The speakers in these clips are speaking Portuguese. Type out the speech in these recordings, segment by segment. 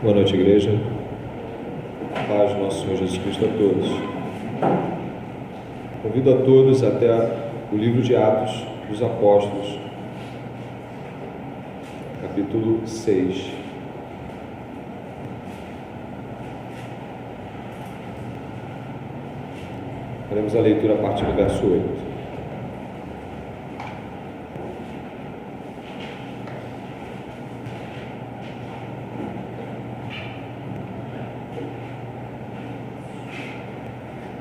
Boa noite, igreja. Paz do nosso Senhor Jesus Cristo a todos. Convido a todos até o livro de Atos dos Apóstolos, capítulo 6. Faremos a leitura a partir do verso 8.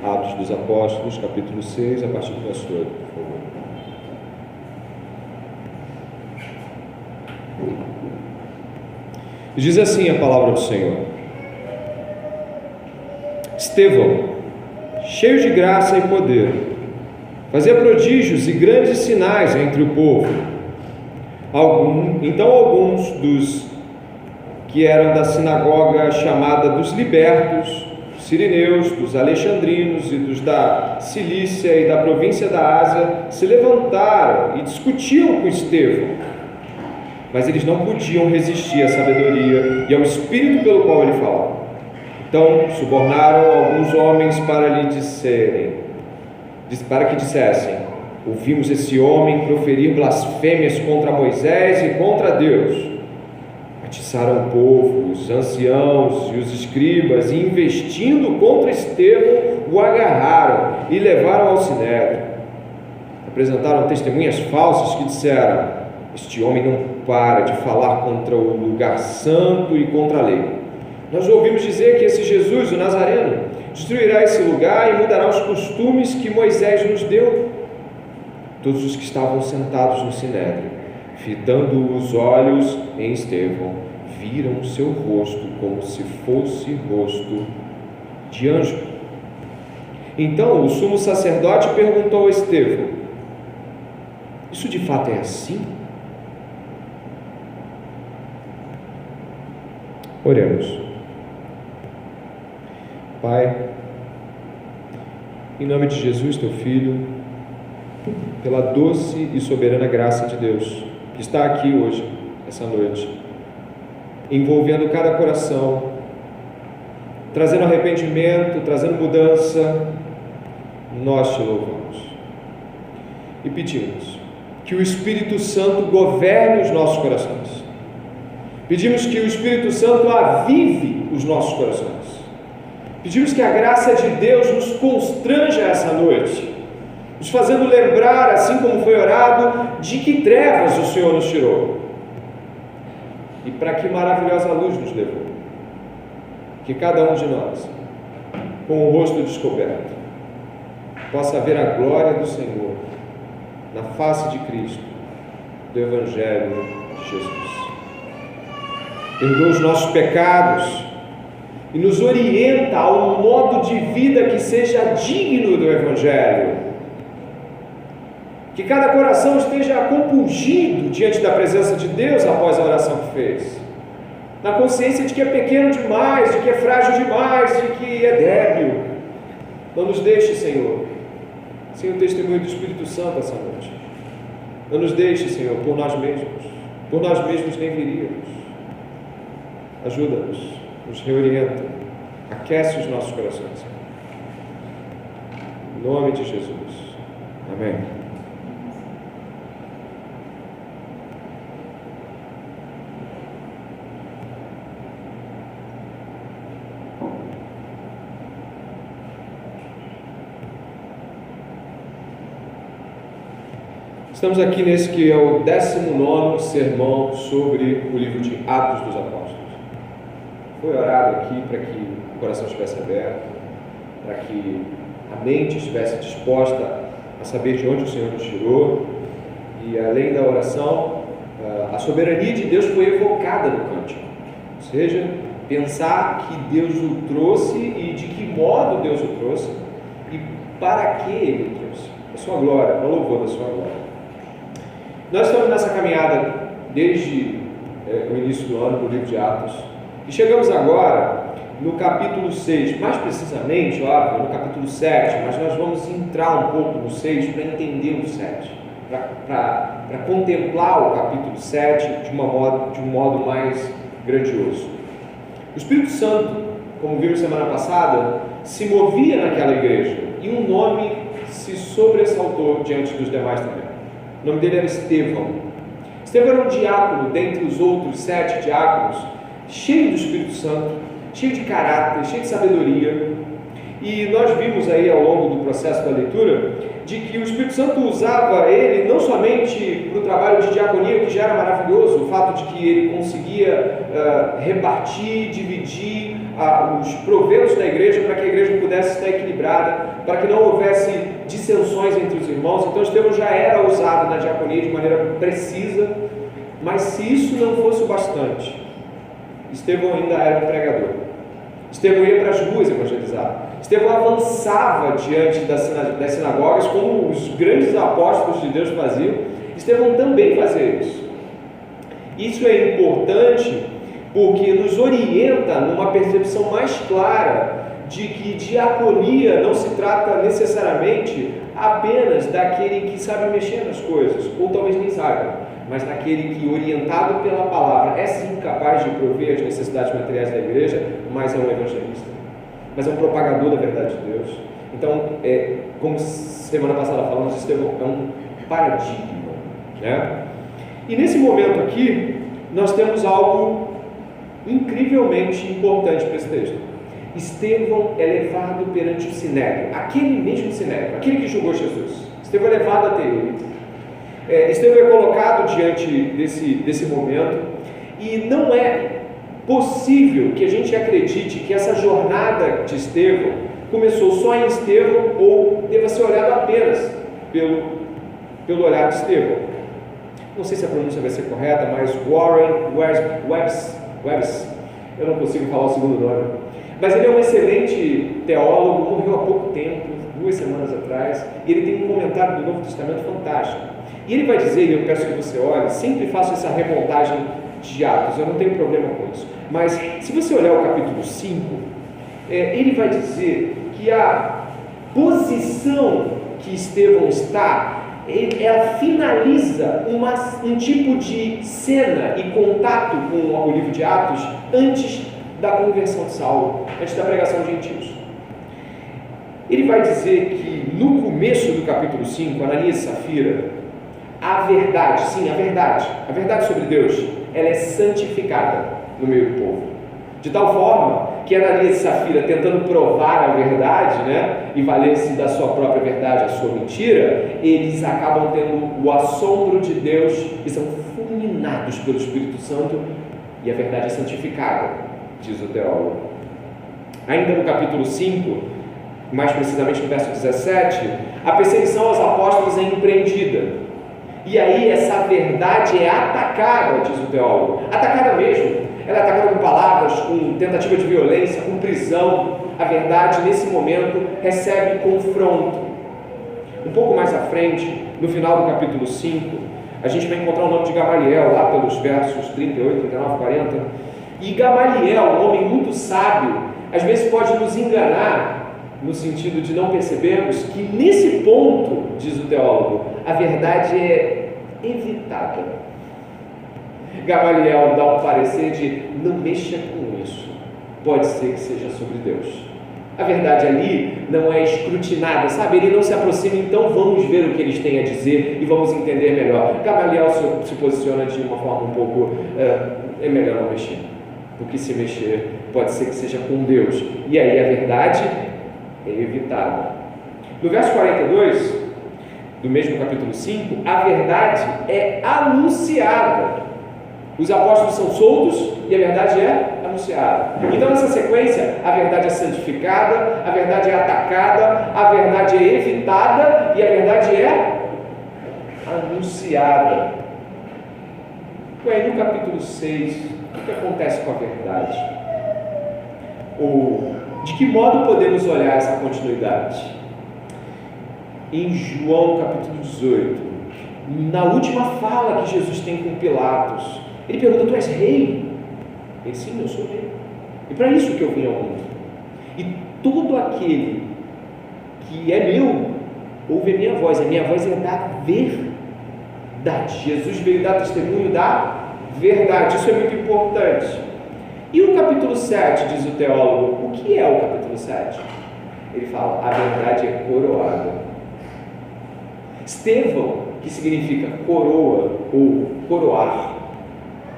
Atos dos Apóstolos, capítulo 6, a partir do verso 8, por favor. E diz assim a palavra do Senhor: Estevão, cheio de graça e poder, fazia prodígios e grandes sinais entre o povo. Então alguns dos que eram da sinagoga chamada dos libertos, sirineus, dos alexandrinos e dos da Cilícia e da província da Ásia, se levantaram e discutiam com Estevão, mas eles não podiam resistir à sabedoria e ao espírito pelo qual ele falava. Então subornaram alguns homens para que dissessem: ouvimos esse homem proferir blasfêmias contra Moisés e contra Deus. Atiçaram o povo, os anciãos e os escribas, e investindo contra Estevão, o agarraram e levaram ao sinédrio. Apresentaram testemunhas falsas que disseram: este homem não para de falar contra o lugar santo e contra a lei. Nós ouvimos dizer que esse Jesus, o Nazareno, destruirá esse lugar e mudará os costumes que Moisés nos deu. Todos os que estavam sentados no sinédrio, fitando os olhos em Estevão, viram seu rosto como se fosse rosto de anjo. Então o sumo sacerdote perguntou a Estevão: isso de fato é assim? Oremos. Pai, em nome de Jesus, teu Filho, pela doce e soberana graça de Deus, que está aqui hoje, essa noite, envolvendo cada coração, trazendo arrependimento, trazendo mudança, nós te louvamos e pedimos que o Espírito Santo governe os nossos corações. Pedimos que o Espírito Santo avive os nossos corações. Pedimos que a graça de Deus nos constranja essa noite, nos fazendo lembrar, assim como foi orado, de que trevas o Senhor nos tirou e para que maravilhosa luz nos levou. Que cada um de nós, com o rosto descoberto, possa ver a glória do Senhor na face de Cristo, do Evangelho de Jesus. Perdoa os nossos pecados e nos orienta a um modo de vida que seja digno do Evangelho. Que cada coração esteja compungido diante da presença de Deus após a oração que fez, na consciência de que é pequeno demais, de que é frágil demais, de que é débil. Não nos deixe, Senhor, sem o testemunho do Espírito Santo essa noite. Não nos deixe, Senhor, por nós mesmos nem viríamos. Ajuda-nos, nos reorienta, aquece os nossos corações. Em nome de Jesus. Amém. Estamos aqui nesse que é o 19º sermão sobre o livro de Atos dos Apóstolos. Foi orado aqui para que o coração estivesse aberto, para que a mente estivesse disposta a saber de onde o Senhor nos tirou, e além da oração, a soberania de Deus foi evocada no cântico, ou seja, pensar que Deus o trouxe e de que modo Deus o trouxe e para que Ele o trouxe, a sua glória, para o louvor da sua glória. Nós estamos nessa caminhada desde o início do ano no livro de Atos, e chegamos agora no capítulo 6, mais precisamente, óbvio, no capítulo 7, mas nós vamos entrar um pouco no 6 para entender o 7, para contemplar o capítulo 7 de um modo mais grandioso. O Espírito Santo, como vimos semana passada, se movia naquela igreja e um nome se sobressaltou diante dos demais também. O nome dele era Estevão. Estevão era um diácono dentre os outros 7 diáconos, cheio do Espírito Santo, cheio de caráter, cheio de sabedoria. E nós vimos aí ao longo do processo da leitura de que o Espírito Santo usava ele não somente para o trabalho de diaconia, que já era maravilhoso, o fato de que ele conseguia repartir, dividir os proventos da igreja para que a igreja pudesse estar equilibrada, para que não houvesse dissensões entre os irmãos. Então Estevão já era usado na diaconia de maneira precisa, mas se isso não fosse o bastante, Estevão ainda era um pregador. Estevão ia para as ruas evangelizar. Estevão avançava diante das sinagogas, como os grandes apóstolos de Deus faziam. Estevão também fazia isso. Isso é importante porque nos orienta numa percepção mais clara de que diaconia não se trata necessariamente apenas daquele que sabe mexer nas coisas, ou talvez nem saiba, mas daquele que, orientado pela palavra, é sim capaz de prover as necessidades materiais da igreja, mas é um evangelista, mas é um propagador da verdade de Deus. Então, como semana passada falamos, Estevão é um paradigma, né? E nesse momento aqui, nós temos algo incrivelmente importante para esse texto. Estevão é levado perante o Sinédrio, aquele mesmo Sinédrio, aquele que julgou Jesus. Estevão é levado até ele. Estevão é colocado diante desse momento, e não é possível que a gente acredite que essa jornada de Estevão começou só em Estevão, ou deva ser olhado apenas pelo olhar de Estevão. Não sei se a pronúncia vai ser correta, mas Warren Webster, eu não consigo falar o segundo nome, mas ele é um excelente teólogo, morreu há pouco tempo, 2 semanas atrás, e ele tem um comentário do Novo Testamento fantástico. E ele vai dizer, e eu peço que você olhe, sempre faço essa remontagem de Atos, eu não tenho problema com isso, mas se você olhar o capítulo 5, ele vai dizer que a posição que Estevão está, ela finaliza um tipo de cena e contato com o livro de Atos antes da conversão de Saulo, antes da pregação de gentios. Ele vai dizer que no começo do capítulo 5, Ananias e Safira, a verdade, sim, a verdade sobre Deus, ela é santificada no meio do povo, de tal forma que Ananias e Safira, tentando provar a verdade, né, e valer-se da sua própria verdade, a sua mentira, eles acabam tendo o assombro de Deus e são fulminados pelo Espírito Santo, e a verdade é santificada, diz o teólogo. Ainda no capítulo 5, mais precisamente no verso 17, a perseguição aos apóstolos é empreendida. E aí essa verdade é atacada, diz o teólogo, atacada mesmo. Ela é atacada com palavras, com tentativa de violência, com prisão. A verdade, nesse momento, recebe confronto. Um pouco mais à frente, no final do capítulo 5, a gente vai encontrar o nome de Gamaliel, lá pelos versos 38, 39, 40. E Gamaliel, um homem muito sábio, às vezes pode nos enganar, no sentido de não percebermos que nesse ponto, diz o teólogo, a verdade é evitada. Gamaliel dá um parecer de não mexa com isso, pode ser que seja sobre Deus. A verdade ali não é escrutinada, sabe? Ele não se aproxima, então vamos ver o que eles têm a dizer e vamos entender melhor. Gamaliel se posiciona de uma forma um pouco, é melhor não mexer, porque se mexer pode ser que seja com Deus, e aí a verdade é evitada. No verso 42 do mesmo capítulo 5, a verdade é anunciada. Os apóstolos são soltos e a verdade é anunciada. Então, nessa sequência, a verdade é santificada, a verdade é atacada, a verdade é evitada e a verdade é anunciada. E aí, no capítulo 6, o que acontece com a verdade? Ou de que modo podemos olhar essa continuidade? Em João capítulo 18, na última fala que Jesus tem com Pilatos, ele pergunta: tu és rei? Ele: sim, eu sou rei. E para isso que eu vim ao mundo. E todo aquele que é meu, ouve a minha voz é da verdade. Jesus veio dar testemunho da verdade, isso é muito importante. E o capítulo 7, diz o teólogo, o que é o capítulo 7? Ele fala, a verdade é coroada. Estevão, que significa coroa ou coroar,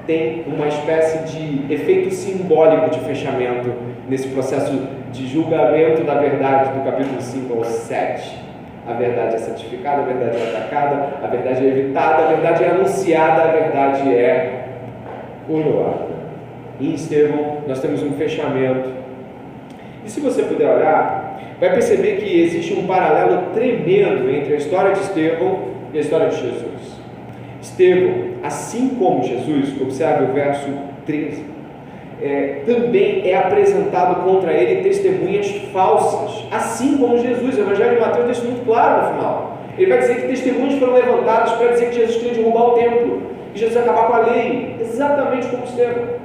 tem uma espécie de efeito simbólico de fechamento nesse processo de julgamento da verdade do capítulo 5 ao 7. A verdade é santificada, a verdade é atacada, a verdade é evitada, a verdade é anunciada, a verdade é coroada. Em Estevão nós temos um fechamento. E se você puder olhar, vai perceber que existe um paralelo tremendo entre a história de Estevão e a história de Jesus. Estevão, assim como Jesus, observe o verso 13, também é apresentado contra ele testemunhas falsas, assim como Jesus. O Evangelho de Mateus deixa muito claro no final. Ele vai dizer que testemunhas foram levantadas para dizer que Jesus queria derrubar o templo, que Jesus ia acabar com a lei, exatamente como Estevão.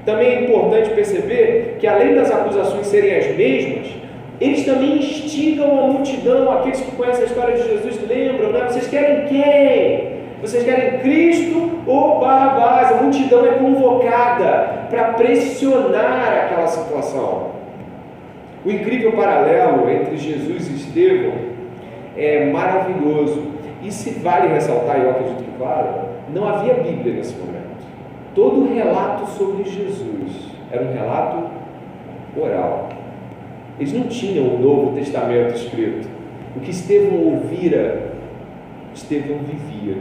Também é importante perceber que, além das acusações serem as mesmas, eles também instigam a multidão. Aqueles que conhecem a história de Jesus lembram, né? Vocês querem quem? Vocês querem Cristo ou Barrabás? A multidão é convocada para pressionar aquela situação. O incrível paralelo entre Jesus e Estevão é maravilhoso. E se vale ressaltar, eu acredito que vale, não havia Bíblia nesse momento. Todo o relato sobre Jesus era um relato oral. Eles não tinham o Novo Testamento escrito. O que Estevão ouvira, Estevão vivia.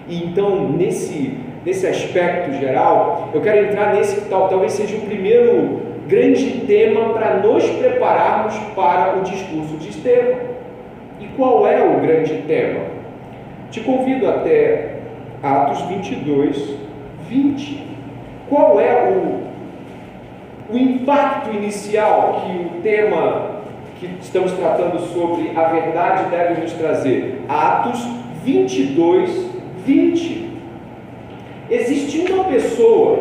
E então, nesse aspecto geral, eu quero entrar nesse que talvez seja o primeiro grande tema para nos prepararmos para o discurso de Estevão. E qual é o grande tema? Te convido até Atos 22, 20. Qual é o impacto inicial que o tema que estamos tratando sobre a verdade deve nos trazer? Atos 22, 20. Existe uma pessoa,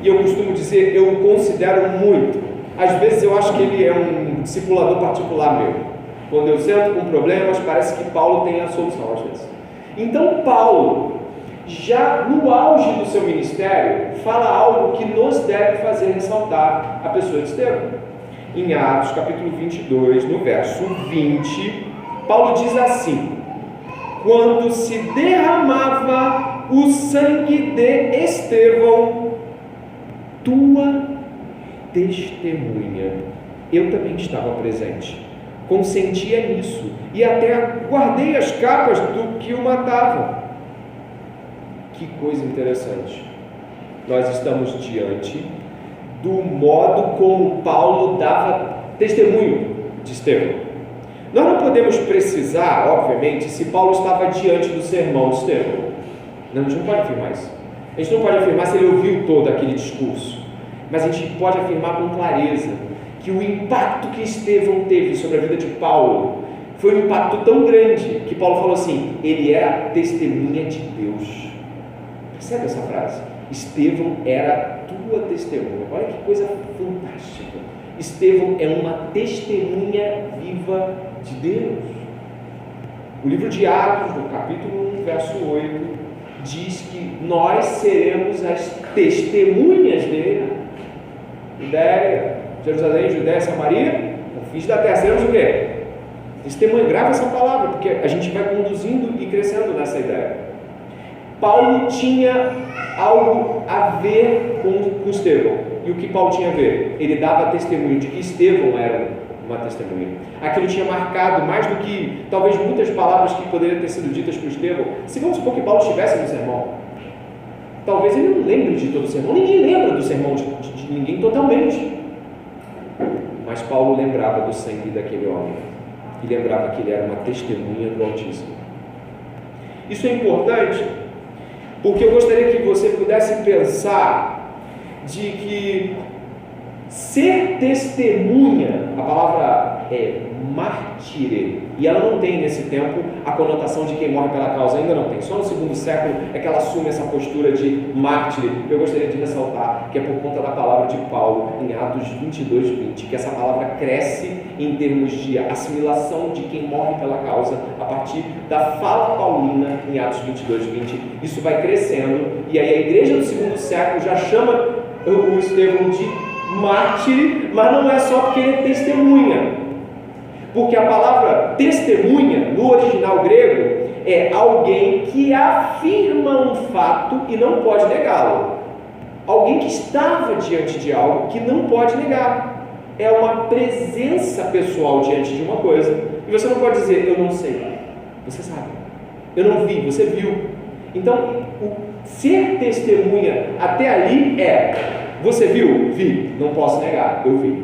e eu costumo dizer, eu o considero muito, às vezes eu acho que ele é um discipulador particular meu. Quando eu sento com problemas, parece que Paulo tem a solução às vezes. Então Paulo, já no auge do seu ministério, fala algo que nos deve fazer ressaltar a pessoa de Estevão. Em Atos capítulo 22, no verso 20, Paulo diz assim: quando se derramava o sangue de Estevão, tua testemunha, eu também estava presente, consentia nisso e até guardei as capas do que o matavam. Que coisa interessante. Nós estamos diante do modo como Paulo dava testemunho de Estevão. Nós não podemos precisar, obviamente, se Paulo estava diante do sermão de Estevão. Não, a gente não pode afirmar isso. A gente não pode afirmar se ele ouviu todo aquele discurso. Mas a gente pode afirmar com clareza que o impacto que Estevão teve sobre a vida de Paulo foi um impacto tão grande que Paulo falou assim: ele era testemunha de Deus. Percebe essa frase? Estevão era tua testemunha. Olha que coisa fantástica. Estevão é uma testemunha viva de Deus. O livro de Atos, no capítulo 1, verso 8, diz que nós seremos as testemunhas dele. Judéia, Jerusalém, Judéia, Samaria, confins da terra. Seremos o quê? Testemunha. Grava essa palavra, porque a gente vai conduzindo e crescendo nessa ideia. Paulo tinha algo a ver com Estevão. E o que Paulo tinha a ver? Ele dava testemunho de que Estevão era uma testemunha. Aquilo tinha marcado mais do que talvez muitas palavras que poderiam ter sido ditas por Estevão. Se vamos supor que Paulo estivesse no sermão, talvez ele não lembre de todo o sermão. Ninguém lembra do sermão de ninguém totalmente. Mas Paulo lembrava do sangue daquele homem. E lembrava que ele era uma testemunha do Altíssimo. Isso é importante, porque eu gostaria que você pudesse pensar de que ser testemunha, a palavra é mártire, e ela não tem nesse tempo a conotação de quem morre pela causa, ainda não tem, só no segundo século é que ela assume essa postura de mártire. Eu gostaria de ressaltar que é por conta da palavra de Paulo em Atos 22, 20, que essa palavra cresce em termos de assimilação de quem morre pela causa a partir da fala paulina em Atos 22, 20. Isso vai crescendo, e aí a igreja do segundo século já chama o Estevão de mártir, mas não é só porque ele é testemunha. Porque a palavra testemunha, no original grego, é alguém que afirma um fato e não pode negá-lo. Alguém que estava diante de algo que não pode negar. É uma presença pessoal diante de uma coisa. E você não pode dizer, eu não sei. Você sabe. Eu não vi, você viu. Então, o ser testemunha até ali é, você viu? Vi. Não posso negar, eu vi.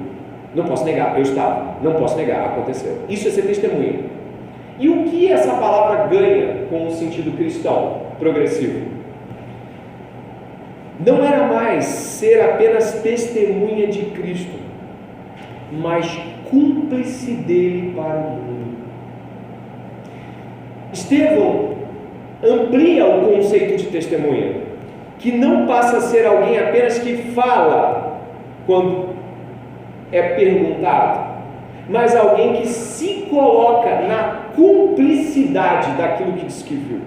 Não posso negar, eu estava. Não posso negar, aconteceu. Isso é ser testemunha. E o que essa palavra ganha com o sentido cristão progressivo? Não era mais ser apenas testemunha de Cristo, mas cúmplice dele para o mundo. Estevão amplia o conceito de testemunha, que não passa a ser alguém apenas que fala quando é perguntado, mas alguém que se coloca na cumplicidade daquilo que diz que viu.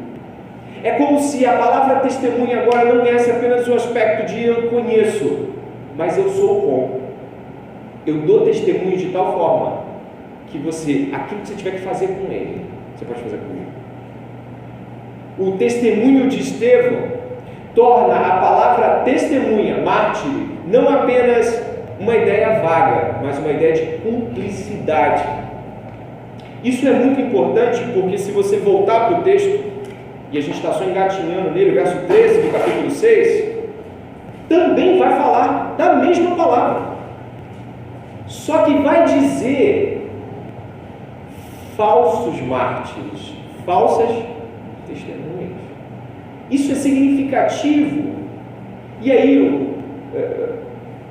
É como se a palavra testemunha agora não ganhasse apenas o aspecto de eu conheço, mas eu sou como. Eu dou testemunho de tal forma que aquilo que você tiver que fazer com ele, você pode fazer comigo. O testemunho de Estevão torna a palavra testemunha, mártir, não apenas uma ideia vaga, mas uma ideia de cumplicidade. Isso é muito importante porque se você voltar para o texto, e a gente está só engatinhando nele, o verso 13 do capítulo 6, também vai falar da mesma palavra, só que vai dizer falsos mártires, falsas testemunhas. Isso é significativo. E aí,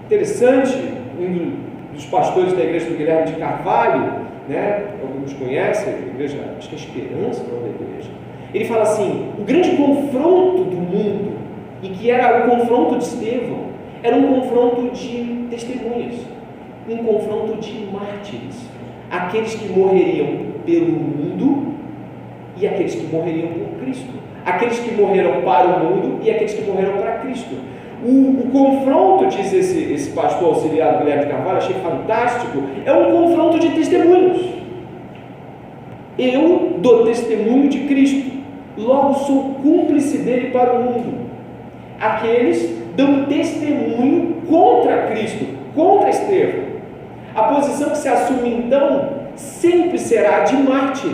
interessante, um dos pastores da igreja do Guilherme de Carvalho, né, alguns conhecem, a igreja, acho que é Esperança, o nome da igreja. Ele fala assim, o grande confronto do mundo, e que era o confronto de Estevão, era um confronto de testemunhas, um confronto de mártires, aqueles que morreriam pelo mundo e aqueles que morreriam por Cristo, aqueles que morreram para o mundo e aqueles que morreram para Cristo. O confronto, diz esse pastor auxiliar do Guilherme de Carvalho, achei fantástico, é um confronto de testemunhos. Eu dou testemunho de Cristo, logo sou cúmplice dele para o mundo. Aqueles dão testemunho contra Cristo, contra Estevão. A posição que se assume então sempre será de mártir.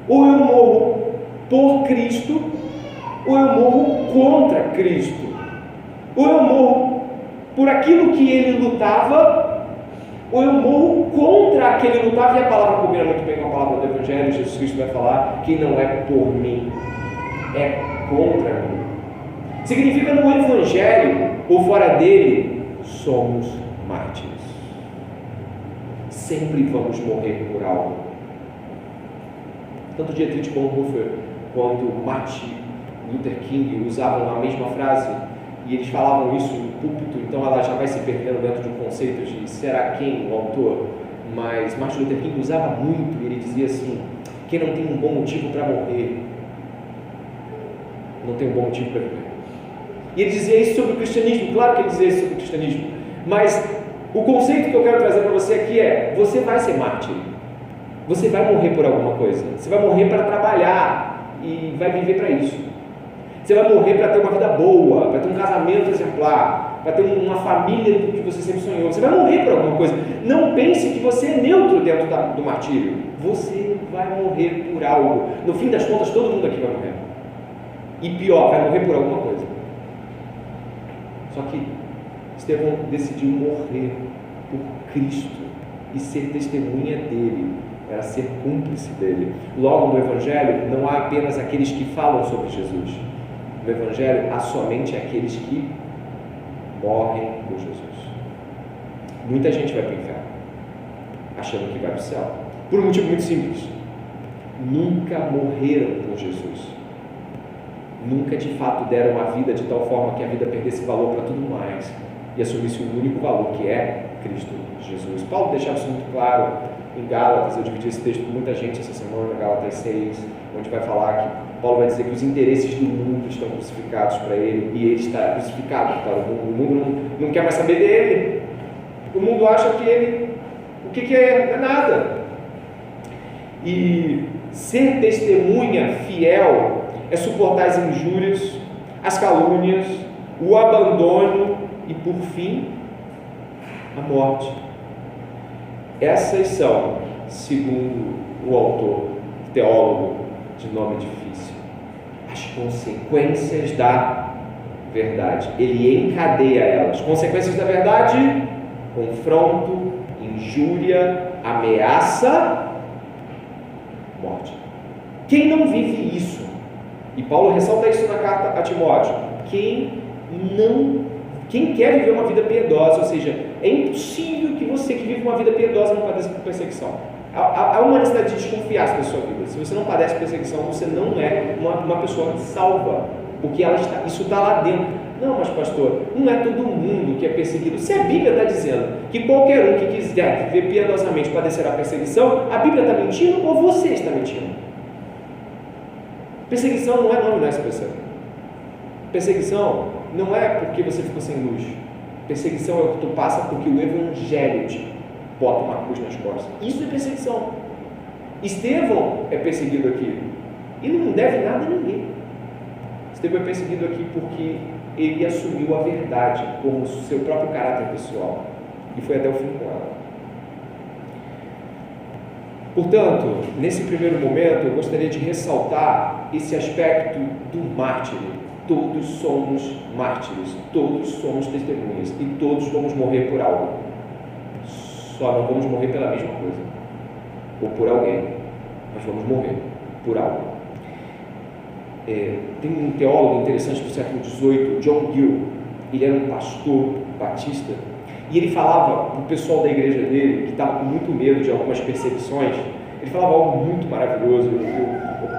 Ou eu morro por Cristo, ou eu morro contra Cristo. Ou eu morro por aquilo que ele lutava, ou eu morro contra aquele que lutava. E a palavra combina muito bem com a palavra do Evangelho. Jesus Cristo vai falar que não é por mim, é contra mim. Significa no Evangelho ou fora dele, somos mártires. Sempre vamos morrer por algo. Tanto Dietrich Bonhoeffer quanto Martin Luther King usavam a mesma frase, e eles falavam isso no púlpito, então ela já vai se perdendo dentro de um conceito de será quem o autor, mas Martin Luther King usava muito, e ele dizia assim, quem não tem um bom motivo para morrer, não tem um bom motivo para viver. E ele dizia isso sobre o cristianismo, claro que ele dizia isso sobre o cristianismo, mas o conceito que eu quero trazer para você aqui é, você vai ser mártir, você vai morrer por alguma coisa, você vai morrer para trabalhar e vai viver para isso. Você vai morrer para ter uma vida boa, para ter um casamento exemplar, para ter uma família do que você sempre sonhou. Você vai morrer por alguma coisa. Não pense que você é neutro dentro do martírio. Você vai morrer por algo. No fim das contas, todo mundo aqui vai morrer. E pior, vai morrer por alguma coisa. Só que Estevão decidiu morrer por Cristo e ser testemunha dele. Era ser cúmplice dele. Logo no Evangelho, não há apenas aqueles que falam sobre Jesus. No Evangelho, há somente aqueles que morrem por Jesus. Muita gente vai para o inferno, achando que vai para o céu, por um motivo muito simples: nunca morreram por Jesus, nunca de fato deram a vida de tal forma que a vida perdesse valor para tudo mais, e assumisse o único valor que é Cristo Jesus. Paulo deixava isso muito claro em Gálatas. Eu dividi esse texto com muita gente essa semana, Gálatas 6, onde vai falar que Paulo vai dizer que os interesses do mundo estão crucificados para ele, e ele está crucificado para o mundo. O mundo não quer mais saber dele. O mundo acha que ele, o que é? Não é nada. E ser testemunha fiel é suportar as injúrias, as calúnias, o abandono e, por fim, a morte. Essas são, segundo o autor, teólogo de nome difícil, as consequências da verdade. Ele encadeia elas. Consequências da verdade: confronto, injúria, ameaça, morte. Quem não vive isso? E Paulo ressalta isso na carta a Timóteo. Quem quer viver uma vida piedosa, ou seja, é impossível que você que vive uma vida piedosa não padeça por perseguição. Há uma necessidade de desconfiar da sua vida. Se você não padece perseguição, você não é uma pessoa salva, porque isso está lá dentro. Não, mas pastor, não é todo mundo que é perseguido. Se a Bíblia está dizendo que qualquer um que quiser viver piedosamente padecerá perseguição, a Bíblia está mentindo ou você está mentindo? Perseguição não é nome nessa pessoa. Perseguição não é porque você ficou sem luz. Perseguição é o que tu passa porque o Evangelho te bota uma cruz nas costas. Isso é perseguição. Estevão é perseguido aqui e não deve nada a ninguém. Estevão é perseguido aqui porque ele assumiu a verdade como seu próprio caráter pessoal e foi até o fim com ela. Portanto, nesse primeiro momento, eu gostaria de ressaltar esse aspecto do mártir. Todos somos mártires, todos somos testemunhas e todos vamos morrer por algo. Só não vamos morrer pela mesma coisa ou por alguém, mas vamos morrer por algo. Tem um teólogo interessante do século XVIII, John Gill. Ele era um pastor batista e ele falava para o pessoal da igreja dele, que estava com muito medo de algumas perseguições, ele falava algo muito maravilhoso,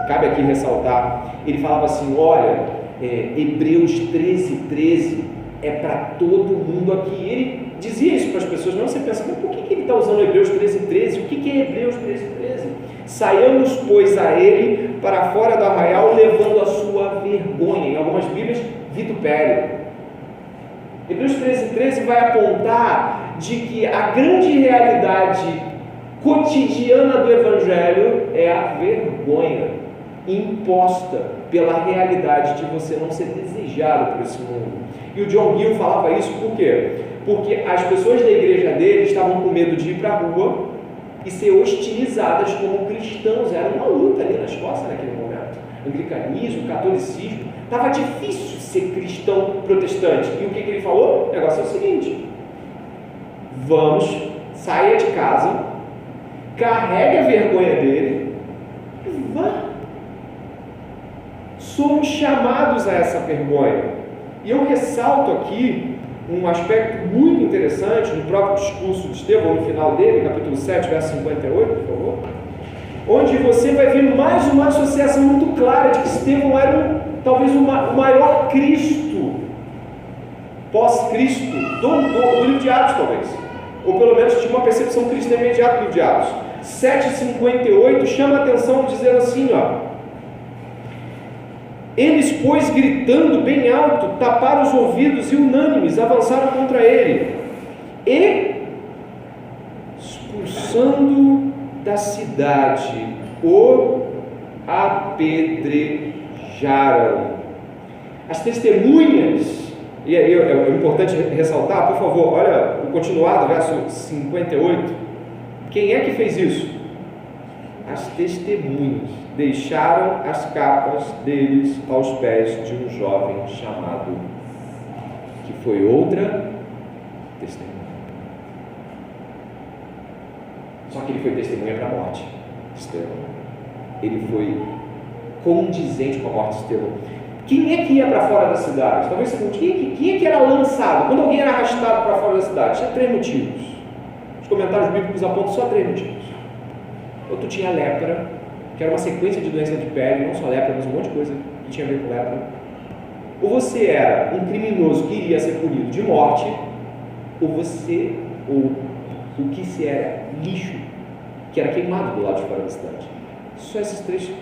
cabe aqui ressaltar. Ele falava assim: olha, Hebreus 13 é para todo mundo aqui. Ele dizia isso para as pessoas. Não, você pensa, mas por que ele está usando Hebreus 13? O que é Hebreus 13? Saiamos, pois, a ele para fora do arraial, levando a sua vergonha. Em algumas Bíblias, vitupério. Hebreus 13 vai apontar de que a grande realidade cotidiana do Evangelho é a vergonha imposta pela realidade de você não ser desejado por esse mundo. E o John Gill falava isso por quê? Porque as pessoas da igreja dele estavam com medo de ir para a rua e ser hostilizadas como cristãos. Era uma luta ali nas costas naquele momento. Anglicanismo, catolicismo, estava difícil ser cristão protestante. E o que ele falou? O negócio é o seguinte: saia de casa, carregue a vergonha dele e vá. Somos chamados a essa vergonha. E eu ressalto aqui um aspecto muito interessante no próprio discurso de Estevão, no final dele, capítulo 7, verso 58, por favor, onde você vai ver mais uma associação muito clara de que Estevão era talvez o maior Cristo, pós-Cristo, do livro de Atos, talvez, ou pelo menos tinha uma percepção cristã imediata do livro de Atos. 7,58 chama a atenção dizendo assim, ó: eles, pois, gritando bem alto, taparam os ouvidos e unânimes avançaram contra ele e, expulsando da cidade, o apedrejaram. As testemunhas, e aí é importante ressaltar, por favor, olha o continuado, verso 58. Quem é que fez isso? As testemunhas deixaram as capas deles aos pés de um jovem chamado, que foi outra testemunha. Só que ele foi testemunha para a morte de Estevão. Ele foi condizente com a morte de Estevão. Quem é que ia para fora da cidade? Talvez você pergunte, quem é que era lançado? Quando alguém era arrastado para fora da cidade? Tinha 3 motivos. Os comentários bíblicos apontam só 3 motivos. Ou tu tinha lepra, que era uma sequência de doença de pele, não só lepra, mas um monte de coisa que tinha a ver com lepra. Ou você era um criminoso que iria ser punido de morte, ou o que se era lixo, que era queimado do lado de fora da cidade. Só esses três.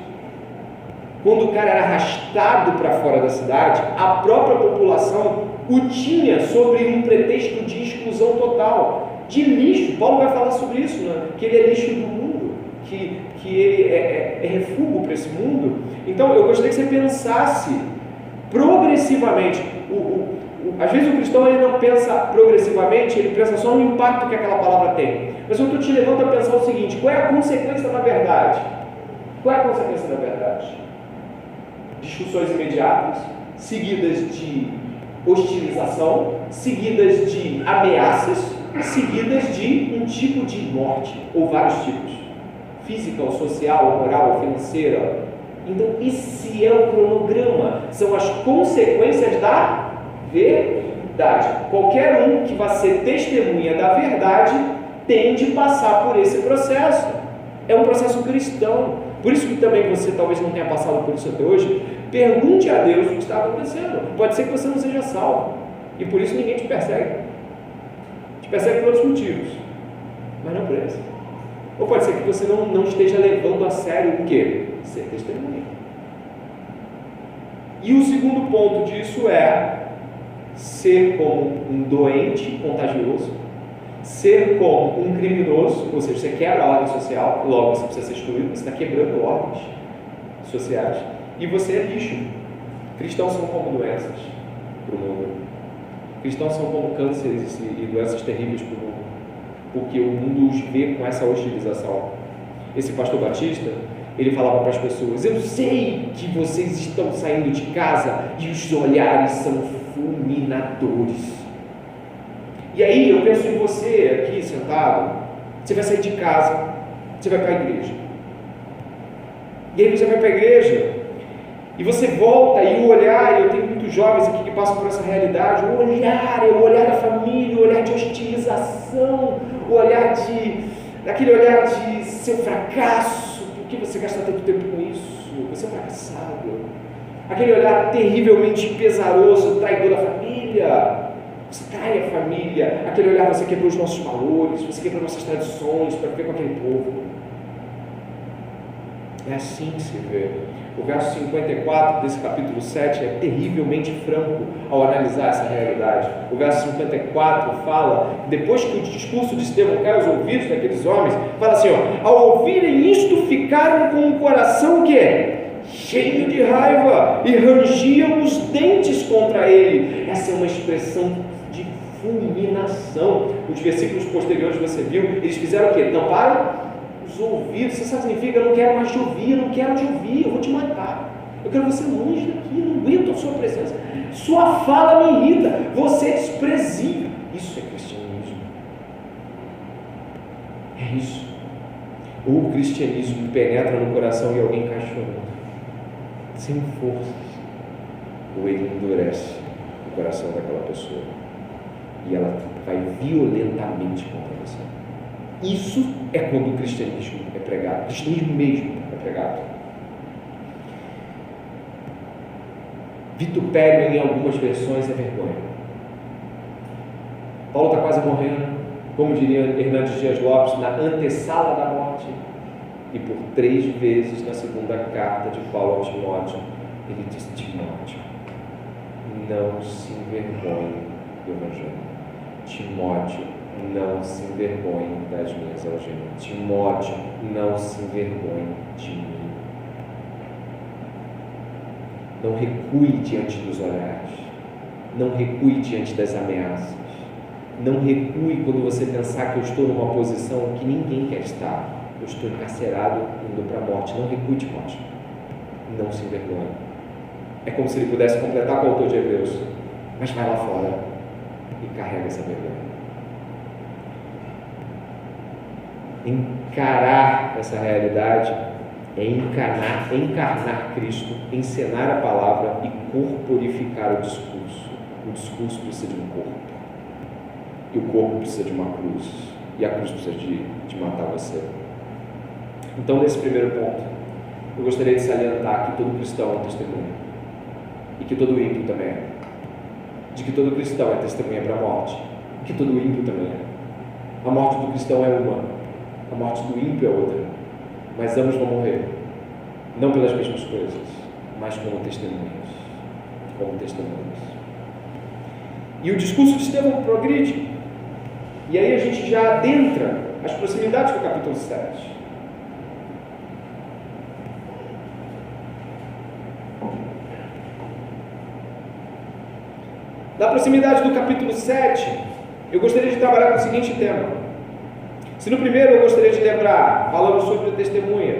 Quando o cara era arrastado para fora da cidade, a própria população o tinha sobre um pretexto de exclusão total, de lixo. Paulo vai falar sobre isso, né? Que ele é lixo do mundo, que ele é refúgio para esse mundo. Então eu gostaria que você pensasse progressivamente. Às vezes o cristão ele não pensa progressivamente, ele pensa só no impacto que aquela palavra tem. Mas eu estou te levando a pensar o seguinte: qual é a consequência da verdade? Qual é a consequência da verdade? Discussões imediatas, seguidas de hostilização, seguidas de ameaças, seguidas de um tipo de morte, ou vários tipos, física, ou social, ou moral, ou financeira. Então esse é o cronograma, são as consequências da verdade. Qualquer um que vá ser testemunha da verdade tem de passar por esse processo. É um processo cristão. Por isso que também você talvez não tenha passado por isso até hoje. Pergunte a Deus o que está acontecendo. Pode ser que você não seja salvo, e por isso ninguém te persegue. Te persegue por outros motivos, mas não por esse. Ou pode ser que você não esteja levando a sério o quê? Ser testemunha. E o segundo ponto disso é ser como um doente contagioso, ser como um criminoso, ou seja, você quebra a ordem social, logo você precisa ser excluído, você está quebrando ordens sociais, e você é lixo. Cristãos são como doenças para o mundo. Cristãos são como cânceres e doenças terríveis para o mundo, porque o mundo os vê com essa hostilização. Esse pastor Batista, ele falava para as pessoas: eu sei que vocês estão saindo de casa e os olhares são fulminadores. E aí eu penso em você aqui sentado. Você vai sair de casa, você vai para a igreja, e aí você vai para a igreja e você volta, e o olhar, eu tenho muitos jovens aqui que passam por essa realidade, o olhar é o olhar da família, o olhar de hostilização, o olhar aquele olhar de seu fracasso. Por que você gasta tanto tempo com isso? Você é um fracassado. Aquele olhar terrivelmente pesaroso, traidor da família. Você trai a família. Aquele olhar: você quebrou os nossos valores, você quebrou nossas tradições para viver com aquele povo. É assim que se vê. O verso 54 desse capítulo 7 é terrivelmente franco ao analisar essa realidade. O verso 54 fala, depois que o discurso de Estevão cai aos ouvidos daqueles homens, fala assim: ao ouvirem isto, ficaram com o coração o quê? Cheio de raiva, e rangiam os dentes contra ele. Essa é uma expressão de fulminação. Os versículos posteriores você viu, eles fizeram o quê? Tamparam os ouvidos. Você sabe o que significa? Eu não quero mais te ouvir, eu não quero te ouvir, eu vou te matar, eu quero você longe daqui, eu não aguento a sua presença, sua fala me irrita, você é desprezível. Isso é cristianismo. É isso. Ou o cristianismo penetra no coração e alguém cai chorando, sem forças, ou ele endurece o coração daquela pessoa e ela vai violentamente contra você. Isso é quando o cristianismo é pregado. O cristianismo mesmo é pregado. Vitupério, em algumas versões, é vergonha. Paulo está quase morrendo, como diria Hernandes Dias Lopes, na antessala da morte. E por 3 vezes na segunda carta de Paulo ao Timóteo, ele diz: Timóteo, não se envergonhe do Evangelho. Timóteo, não se envergonhe das minhas algemas. Timóteo, não se envergonhe de mim. Não recue diante dos olhares. Não recue diante das ameaças. Não recue quando você pensar que eu estou numa posição que ninguém quer estar. Eu estou encarcerado, indo para a morte. Não recue, Timóteo. Não se envergonhe. É como se ele pudesse completar com o autor de Hebreus: mas vai lá fora e carrega essa vergonha. Encarar essa realidade é encarnar Cristo, encenar a palavra e corporificar o discurso. O discurso precisa de um corpo, e o corpo precisa de uma cruz, e a cruz precisa de matar você. Então, nesse primeiro ponto, eu gostaria de salientar que todo cristão é testemunha, e que todo ímpio também é, de que todo cristão é testemunha para a morte, que todo ímpio também é. A morte do cristão é uma, a morte do ímpio é outra, mas ambos vão morrer, não pelas mesmas coisas, mas como testemunhas. E o discurso de Estevão progride, e aí a gente já adentra as proximidades do capítulo 7. Na proximidade do capítulo 7, eu gostaria de trabalhar com o seguinte tema. Se no primeiro eu gostaria de lembrar, falando sobre a testemunha,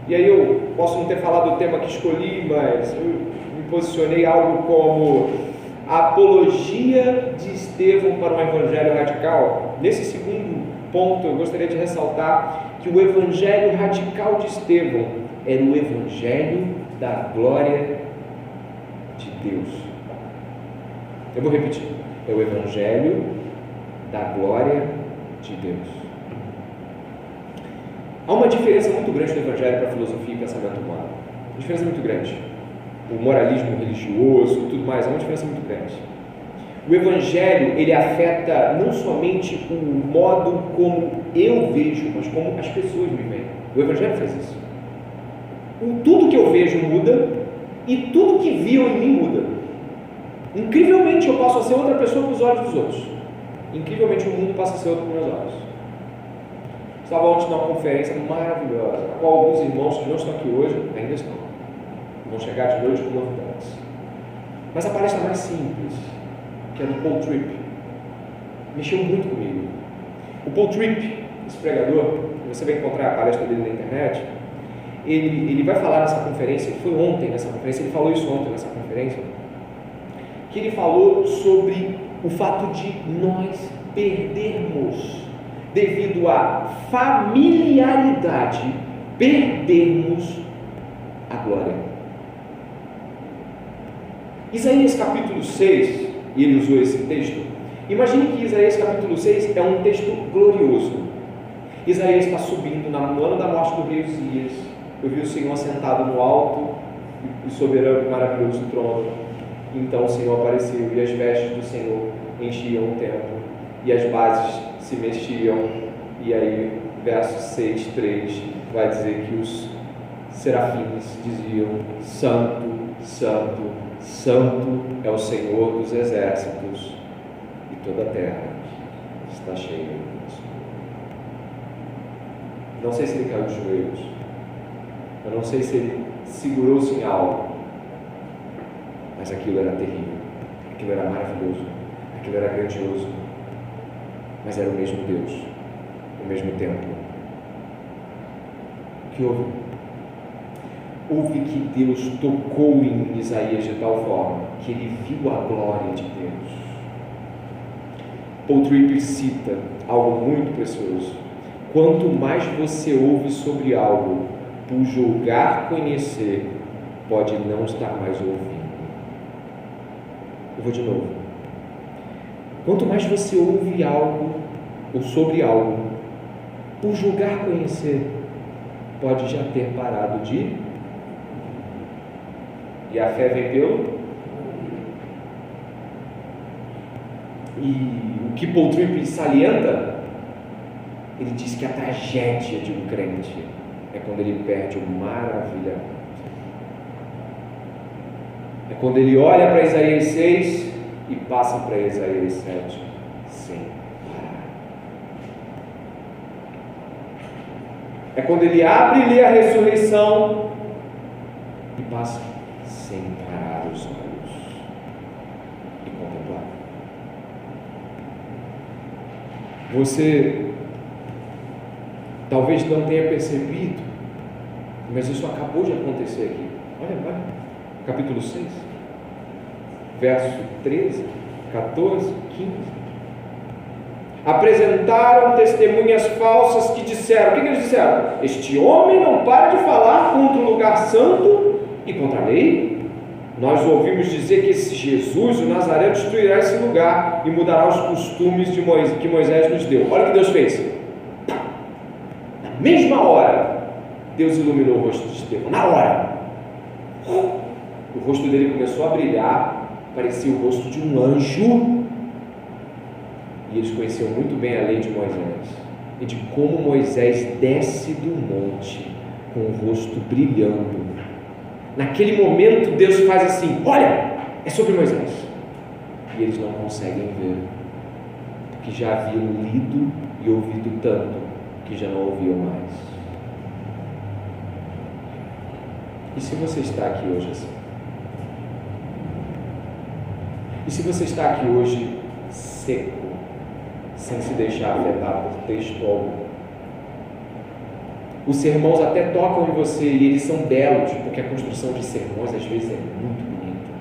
e aí eu posso não ter falado o tema que escolhi, mas eu me posicionei algo como a apologia de Estevão para um evangelho radical. Nesse segundo ponto, eu gostaria de ressaltar que o evangelho radical de Estevão era o evangelho da glória de Deus. Eu vou repetir. É o evangelho da glória de Deus. Há uma diferença muito grande do evangelho para a filosofia e pensamento humano. Uma diferença muito grande. O moralismo religioso e tudo mais, há uma diferença muito grande. O evangelho, ele afeta não somente o modo como eu vejo, mas como as pessoas me veem. O evangelho faz isso. Tudo que eu vejo muda e tudo que viam em mim muda. Incrivelmente eu passo a ser outra pessoa com os olhos dos outros. Incrivelmente o mundo passa a ser outro com meus olhos. Estava ontem numa conferência maravilhosa, a qual alguns irmãos que não estão aqui hoje ainda estão. Vão chegar de noite com novidades. Mas a palestra mais simples, que é do Paul Tripp, mexeu muito comigo. O Paul Tripp, esse pregador, você vai encontrar a palestra dele na internet, ele vai falar nessa conferência, ele foi ontem nessa conferência, ele falou isso ontem nessa conferência, que ele falou sobre o fato de nós perdermos, devido à familiaridade, perdermos a glória. Isaías capítulo 6, e ele usou esse texto. Imagine que Isaías capítulo 6 é um texto glorioso. Isaías está subindo no ano da morte do rei Uzias. Eu vi o Senhor sentado no alto e soberano e maravilhoso trono. Então o Senhor apareceu e as vestes do Senhor enchiam o templo e as bases se mexiam. E aí, verso 6:3 vai dizer que os serafins diziam: Santo, Santo, Santo é o Senhor dos exércitos, e toda a terra está cheia de Senhor. Não sei se ele caiu de joelhos, eu não sei se ele segurou-se em algo, mas aquilo era terrível, aquilo era maravilhoso, aquilo era grandioso, mas era o mesmo Deus, o mesmo tempo. O que houve? Houve que Deus tocou em Isaías de tal forma que ele viu a glória de Deus. Paul Tripp cita algo muito precioso: quanto mais você ouve sobre algo por julgar conhecer, pode não estar mais ouvindo. Eu vou de novo. Quanto mais você ouve algo ou sobre algo por julgar conhecer, pode já ter parado de. E a fé vem pelo. E o que Paul Tripp salienta, ele diz que a tragédia de um crente é quando ele perde o maravilhamento. É quando ele olha para Isaías 6 e passa para Isaías 7 sem parar. É quando ele abre e lê a ressurreição e passa sem parar os olhos e contemplar. Você talvez não tenha percebido, mas isso acabou de acontecer aqui. Olha, capítulo 6, verso 13, 14, 15. Apresentaram testemunhas falsas que disseram, o que eles disseram? Este homem não para de falar contra o lugar santo e contra a lei. Nós ouvimos dizer que esse Jesus, o Nazareno, destruirá esse lugar e mudará os costumes que Moisés nos deu. Olha o que Deus fez. Na mesma hora, Deus iluminou o rosto de Estevão. Na hora. O rosto dele começou a brilhar, parecia o rosto de um anjo. E eles conheciam muito bem a lei de Moisés e de como Moisés desce do monte com o rosto brilhando. Naquele momento Deus faz assim: olha, é sobre Moisés. E eles não conseguem ver, porque já haviam lido e ouvido tanto que já não ouviam mais. E se você está aqui hoje assim? E se você está aqui hoje seco, sem se deixar afetar por texto algum? Os sermões até tocam em você e eles são belos, porque a construção de sermões às vezes é muito bonita,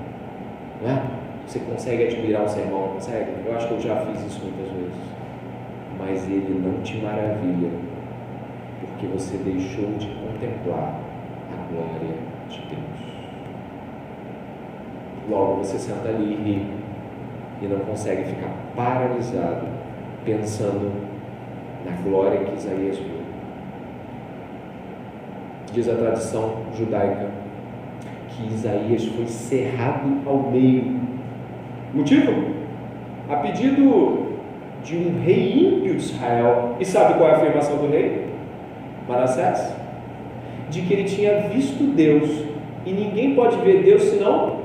não é? Você consegue admirar o sermão, não consegue? Eu acho que eu já fiz isso muitas vezes. Mas ele não te maravilha, porque você deixou de contemplar a glória de Deus. Logo você senta ali e ri, e não consegue ficar paralisado, pensando na glória que Isaías viu. Diz a tradição judaica que Isaías foi cerrado ao meio. Motivo? A pedido de um rei ímpio de Israel. E sabe qual é a afirmação do rei? Manassés? De que ele tinha visto Deus, e ninguém pode ver Deus senão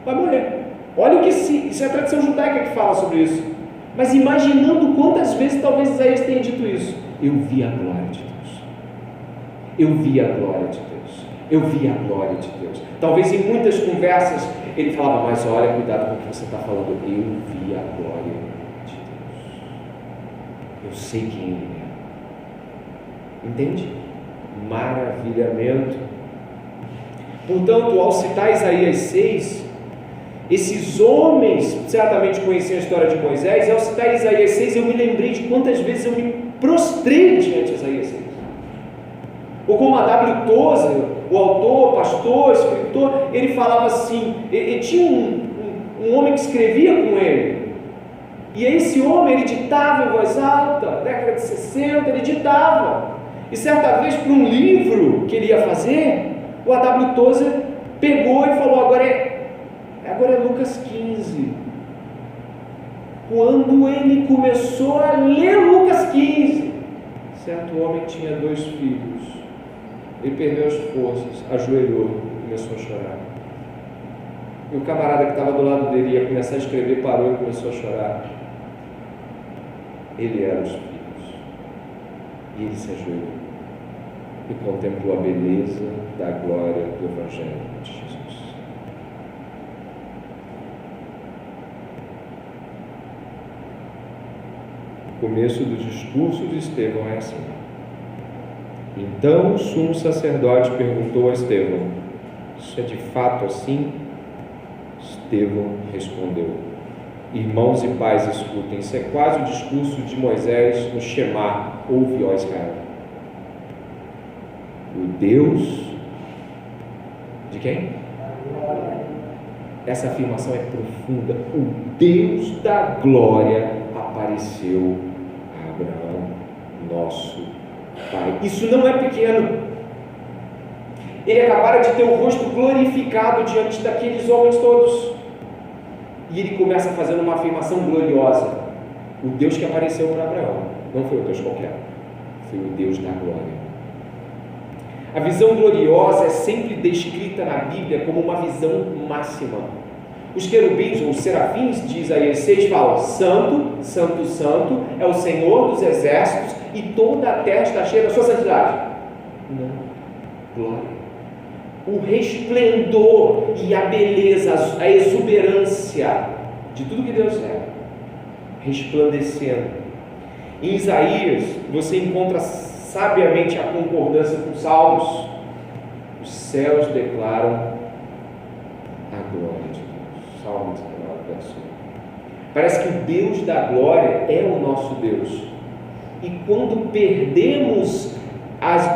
vai morrer. Olha o que isso é a tradição judaica que fala sobre isso. Mas imaginando quantas vezes talvez Isaías tenha dito isso: eu vi a glória de Deus, eu vi a glória de Deus, eu vi a glória de Deus. Talvez em muitas conversas ele falava: mas olha, cuidado com o que você está falando, eu vi a glória de Deus, eu sei quem ele é. Entende? Maravilhamento. Portanto, ao citar Isaías 6, esses homens certamente conheciam a história de Moisés, e ao citar Isaías 6 eu me lembrei de quantas vezes eu me prostrei diante de Isaías 6. Ou como a W. Tozer, o autor, pastor, escritor, ele falava assim, ele tinha um homem que escrevia com ele, e esse homem ele ditava em voz alta, década de 60, ele ditava, e certa vez para um livro que ele ia fazer, o A.W. Tozer pegou e falou: agora é Lucas 15. Quando ele começou a ler Lucas 15, certo homem tinha 2 filhos, ele perdeu as forças, ajoelhou e começou a chorar. E o camarada que estava do lado dele ia começar a escrever, parou e começou a chorar. Ele era os filhos, e ele se ajoelhou e contemplou a beleza da glória do Evangelho de Jesus. O começo do discurso de Estevão é assim: então o sumo sacerdote perguntou a Estevão: isso é de fato assim? Estevão respondeu: irmãos e pais, escutem, isso é quase o discurso de Moisés no Shema, ouve, ó Israel. O Deus de quem? Essa afirmação é profunda. O Deus da glória apareceu a Abraão, nosso pai. Isso não é pequeno. Ele acabara de ter o rosto glorificado diante daqueles homens todos, e ele começa fazendo uma afirmação gloriosa. O Deus que apareceu para Abraão não foi o Deus qualquer, foi o Deus da glória. A visão gloriosa é sempre descrita na Bíblia como uma visão máxima. Os querubins ou os serafins de Isaías 6 falam: santo, santo, santo é o Senhor dos exércitos, e toda a terra está cheia da sua santidade. Não, glória. O resplendor e a beleza, a exuberância de tudo que Deus é, resplandecendo. Em Isaías você encontra sabiamente a concordância com os Salmos. Os céus declaram a glória de Deus. Salmo 19, verso 1. Parece que o Deus da glória é o nosso Deus. E quando perdemos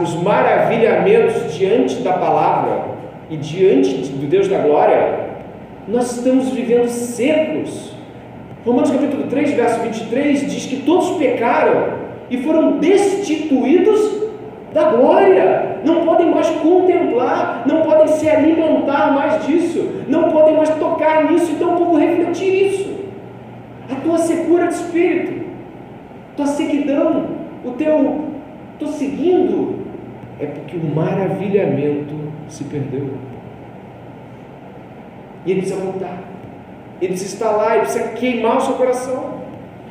os maravilhamentos diante da palavra e diante do Deus da glória, nós estamos vivendo secos. Romanos capítulo 3, verso 23 diz que todos pecaram e foram destituídos da glória, não podem mais contemplar, não podem se alimentar mais disso, não podem mais tocar nisso e tampouco refletir isso. a tua secura de espírito, tua sequidão, o teu estou seguindo, é porque o maravilhamento se perdeu. E ele precisa voltar. Ele precisa estar lá, ele precisa queimar o seu coração.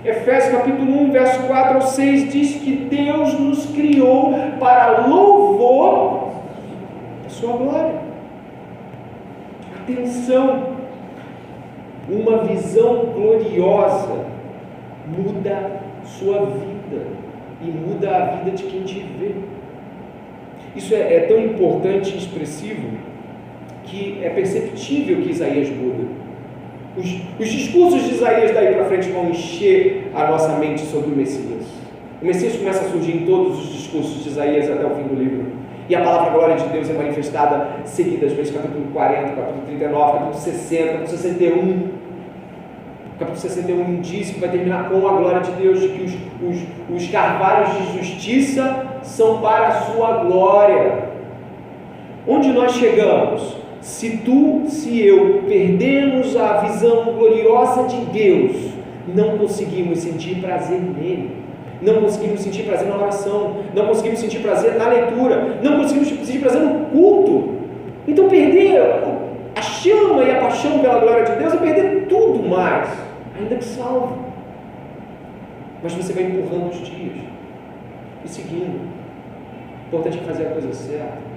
Efésios capítulo 1, verso 4 ao 6 diz que Deus nos criou para louvor da sua glória. Atenção! Uma visão gloriosa muda sua vida e muda a vida de quem te vê. Isso é tão importante e expressivo que é perceptível que Isaías muda. Os discursos de Isaías daí para frente vão encher a nossa mente sobre o Messias. O Messias começa a surgir em todos os discursos de Isaías até o fim do livro. E a palavra glória de Deus é manifestada seguidas vezes, capítulo 40, capítulo 39, capítulo 60, capítulo 61. Capítulo 61 diz que vai terminar com a glória de Deus, de que os carvalhos de justiça são para a sua glória. Onde nós chegamos? Se tu, se eu perdemos a visão gloriosa de Deus, não conseguimos sentir prazer nele, não conseguimos sentir prazer na oração, não conseguimos sentir prazer na leitura, não conseguimos sentir prazer no culto. Então perder a chama e a paixão pela glória de Deus é perder tudo mais, ainda que salvo. Mas você vai empurrando os dias e seguindo. O importante é fazer a coisa certa.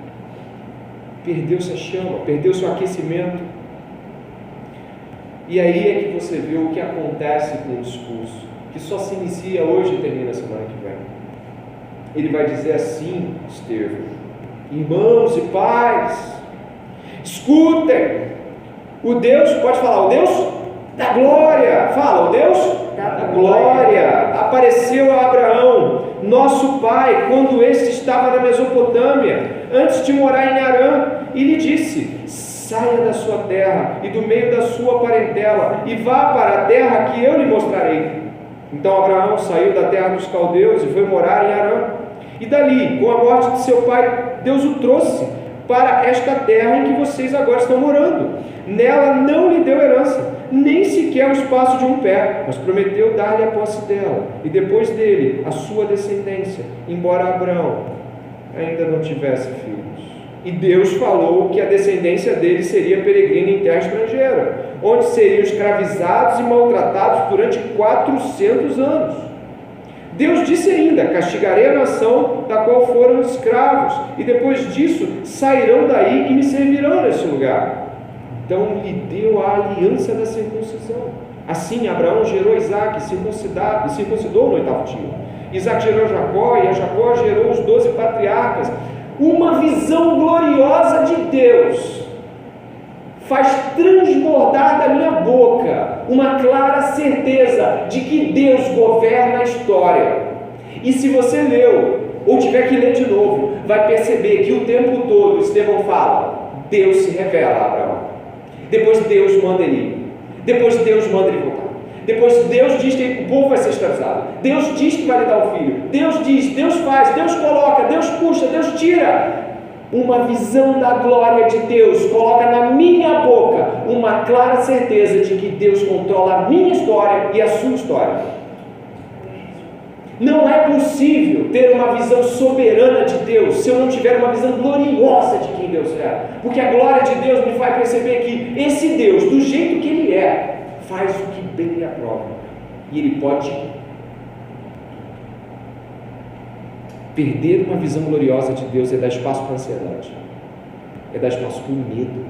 Perdeu-se a chama, perdeu-se o aquecimento. E aí é que você vê o que acontece com o discurso, que só se inicia hoje e termina semana que vem. Ele vai dizer assim, Estevão: irmãos e pais, escutem, o Deus, pode falar, o Deus da glória, fala, o Deus da glória apareceu a Abraão, nosso pai, quando este estava na Mesopotâmia, antes de morar em Harã, e lhe disse: saia da sua terra e do meio da sua parentela e vá para a terra que eu lhe mostrarei. Então Abraão saiu da terra dos caldeus e foi morar em Harã, e dali, com a morte de seu pai, Deus o trouxe para esta terra em que vocês agora estão morando. Nela não lhe deu herança, nem sequer o espaço de um pé, mas prometeu dar-lhe a posse dela, e depois dele a sua descendência, embora Abraão ainda não tivesse filhos. E Deus falou que a descendência dele seria peregrina em terra estrangeira, onde seriam escravizados e maltratados durante 400 anos. Deus disse ainda: castigarei a nação da qual foram escravos, e depois disso sairão daí e me servirão nesse lugar. Então lhe deu a aliança da circuncisão. Assim Abraão gerou Isaque, e circuncidou no 8º dia. Isaque gerou Jacó, e a Jacó gerou os 12 patriarcas. Uma visão gloriosa de Deus faz transbordar da minha boca uma clara certeza de que Deus governa a história. E se você leu, ou tiver que ler de novo, vai perceber que o tempo todo Estevão fala: Deus se revela a Abraão, depois Deus manda ele ir, depois Deus manda ele voltar, depois Deus diz que o povo vai ser escravizado, Deus diz que vai lhe dar o filho, Deus diz, Deus faz, Deus coloca, Deus puxa, Deus tira. Uma visão da glória de Deus coloca na minha boca uma clara certeza de que Deus controla a minha história e a sua história. Não é possível ter uma visão soberana de Deus se eu não tiver uma visão gloriosa de quem Deus é, porque a glória de Deus me faz perceber que esse Deus, do jeito que Ele é, faz o que bem lhe aprova, e Ele pode perder uma visão gloriosa de Deus. É dar espaço para a ansiedade, é dar espaço para o medo.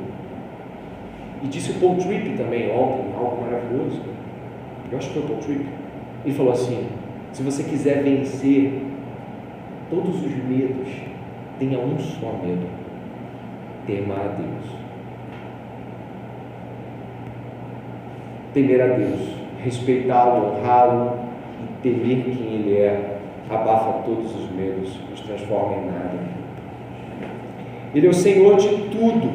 E disse o Paul Tripp também ontem, algo maravilhoso, eu acho que foi o Paul Tripp. Ele falou assim: se você quiser vencer todos os medos, tenha um só medo: temer a Deus. Temer a Deus, respeitá-lo, honrá-lo e temer quem Ele é, abafa todos os medos, os transforma em nada. Ele é o Senhor de tudo.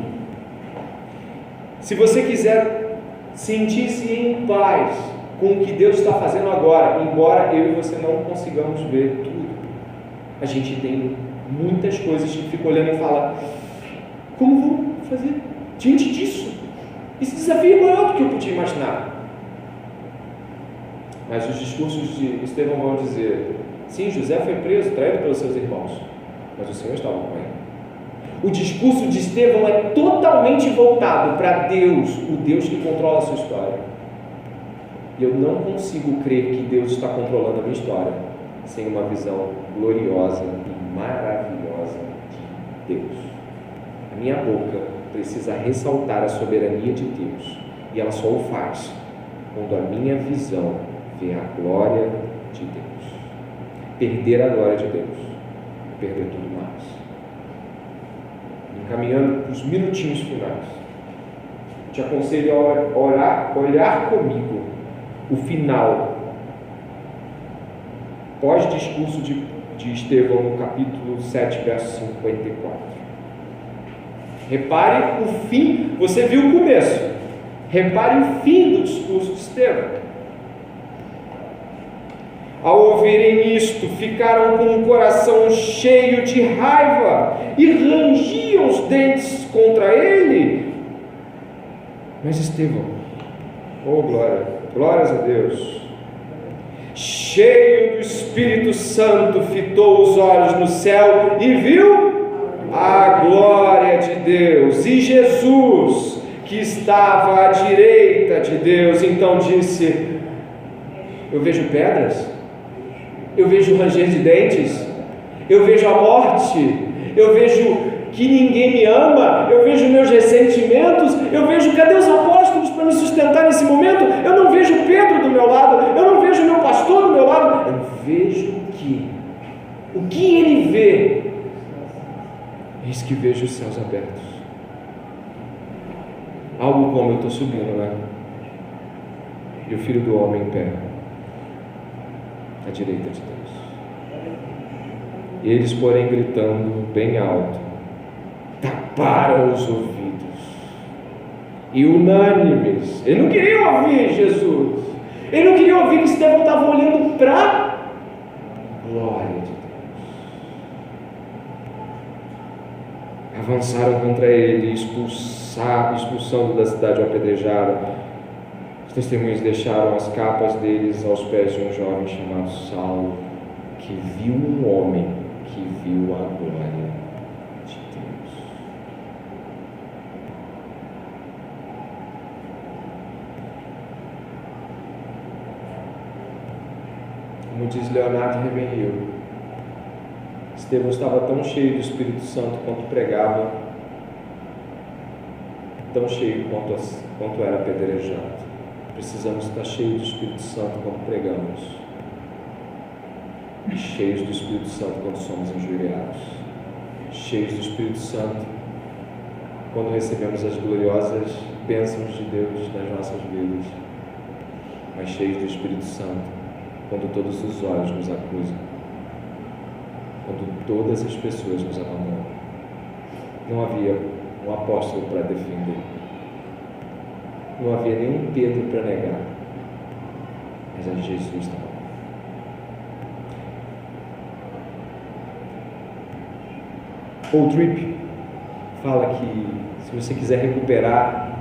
Se você quiser sentir-se em paz com o que Deus está fazendo agora, embora eu e você não consigamos ver tudo, a gente tem muitas coisas que fica olhando e fala: como vou fazer diante disso? Esse desafio é maior do que eu podia imaginar. Mas os discursos de Estevão vão dizer: sim, José foi preso, traído pelos seus irmãos, mas o Senhor estava com ele. O discurso de Estevão é totalmente voltado para Deus, o Deus que controla a sua história. E eu não consigo crer que Deus está controlando a minha história sem uma visão gloriosa e maravilhosa de Deus. A minha boca precisa ressaltar a soberania de Deus, e ela só o faz quando a minha visão vê a glória de Deus. Perder a glória de Deus, perder tudo mais. Encaminhando para os minutinhos finais, te aconselho a olhar comigo o final, pós-discurso de Estevão, no capítulo 7, verso 54. Repare o fim, você viu o começo, repare o fim do discurso de Estevão. Ao ouvirem isto, ficaram com o coração cheio de raiva e rangiam os dentes contra ele. Mas Estevão, oh glória, glórias a Deus, cheio do Espírito Santo, fitou os olhos no céu e viu a glória de Deus e Jesus, que estava à direita de Deus. Então disse: eu vejo pedras, eu vejo ranger de dentes, eu vejo a morte, eu vejo que ninguém me ama, eu vejo meus ressentimentos, eu vejo, cadê os apóstolos para me sustentar nesse momento? Eu não vejo Pedro do meu lado, eu não vejo meu pastor do meu lado, eu vejo o que ele vê? Eis que vejo os céus abertos, algo como eu estou subindo, né? E o Filho do Homem em pé à direita de Deus. Eles, porém, gritando bem alto, taparam os ouvidos e unânimes. Ele não queria ouvir Jesus, ele não queria ouvir que Estevão estava olhando para a glória de Deus. Avançaram contra ele, expulsando da cidade o apedrejaram. Os testemunhos deixaram as capas deles aos pés de um jovem chamado Saulo, que viu um homem que viu a glória de Deus. Como diz Leonardo Ravenhill, Estevão estava tão cheio do Espírito Santo quanto pregava, tão cheio quanto era apedrejado. Precisamos estar cheios do Espírito Santo quando pregamos, e cheios do Espírito Santo quando somos injuriados, cheios do Espírito Santo quando recebemos as gloriosas bênçãos de Deus nas nossas vidas, mas cheios do Espírito Santo quando todos os olhos nos acusam, quando todas as pessoas nos abandonam. Não havia um apóstolo para defender, não havia nenhum Pedro para negar, mas a Jesus estava. Paul Tripp fala que se você quiser recuperar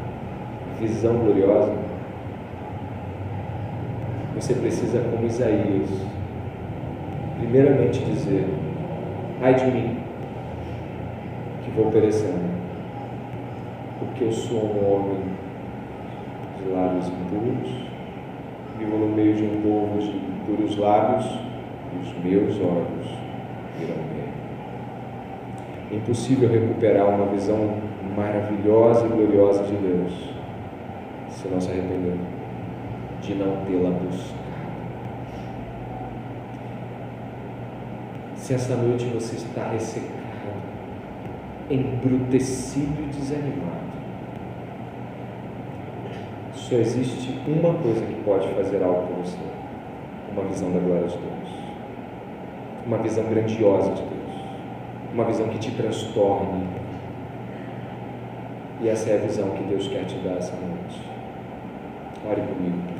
a visão gloriosa, você precisa, como Isaías, primeiramente dizer: ai de mim, que vou perecendo, porque eu sou um homem de lábios impuros, vivo no meio de um povo de puros lábios, e os meus olhos viram bem. É impossível recuperar uma visão maravilhosa e gloriosa de Deus se não se arrepender de não tê-la buscado. Se essa noite você está ressecado, embrutecido e desanimado, só existe uma coisa que pode fazer algo por você: uma visão da glória de Deus, uma visão grandiosa de Deus, uma visão que te transtorne. E essa é a visão que Deus quer te dar essa noite. Ore comigo.